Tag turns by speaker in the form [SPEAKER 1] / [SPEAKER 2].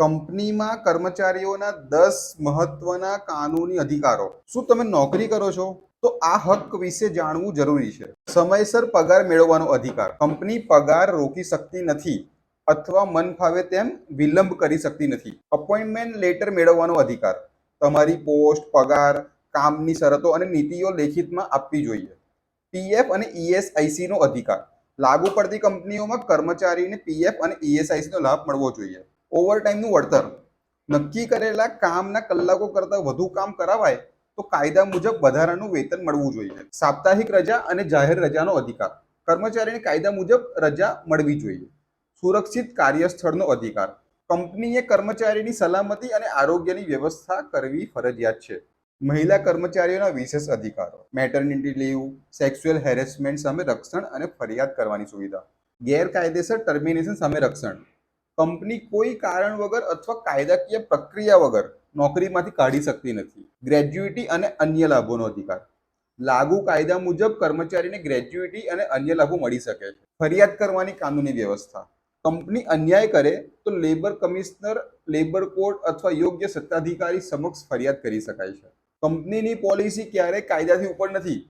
[SPEAKER 1] કંપનીમાં કર્મચારીઓના 10 મહત્વના કાનૂની અધિકારો. શું તમે નોકરી કરો છો? તો આ હક વિશે જાણવું જરૂરી છે. સમયસર પગાર મેળવવાનો અધિકાર. કંપની પગાર રોકી શકતી નથી અથવા મન ફાવે તેમ વિલંબ કરી શકતી નથી. અપોઇન્ટમેન્ટ લેટર મેળવવાનો અધિકાર. તમારી પોસ્ટ, પગાર, કામની શરતો અને નીતિઓ લેખિતમાં આપવી જોઈએ. પીએફ અને ઈએસઆઈસી નો અધિકાર. લાગુ પડતી કંપનીઓમાં કર્મચારીને પીએફ અને ઈએસઆઈસી નો લાભ મળવો જોઈએ. ઓવરટાઈમનું વળતર. નક્કી કરેલા કામના કલાકો કરતાં વધુ કામ કરાવાય તો કાયદા મુજબ વધારાનું વેતન મળવું જોઈએ. સાપ્તાહિક રજા અને જાહેર રજાનો અધિકાર. કર્મચારીને કાયદા મુજબ રજા મળવી જોઈએ. સુરક્ષિત કાર્યસ્થળનો અધિકાર. કંપનીએ કર્મચારીની સલામતી અને આરોગ્યની વ્યવસ્થા કરવી ફરજિયાત છે. મહિલા કર્મચારીઓના વિશેષ અધિકારો. મેટર્નિટી લીવ, સેક્સ્યુઅલ હેરેસમેન્ટ સામે રક્ષણ અને ફરિયાદ કરવાની સુવિધા. ગેરકાયદેસર ટર્મિનેશન સામે રક્ષણ. કંપની કોઈ કારણ વગર અથવા કાયદાકીય પ્રક્રિયા વગર નોકરીમાંથી કાઢી શકતી નથી. ગ્રેજ્યુઇટી અને અન્ય લાભોનો અધિકાર. લાગુ કાયદા મુજબ કર્મચારીને ગ્રેજ્યુઇટી અને અન્ય લાભો મળી શકે છે. ફરિયાદ કરવાની કાનૂની વ્યવસ્થા. કંપની અન્યાય કરે તો લેબર કમિશનર, લેબર કોર્ટ અથવા યોગ્ય સત્તાધિકારી સમક્ષ ફરિયાદ કરી શકાય છે. કંપનીની પોલિસી ક્યારેય કાયદાથી ઉપર નથી.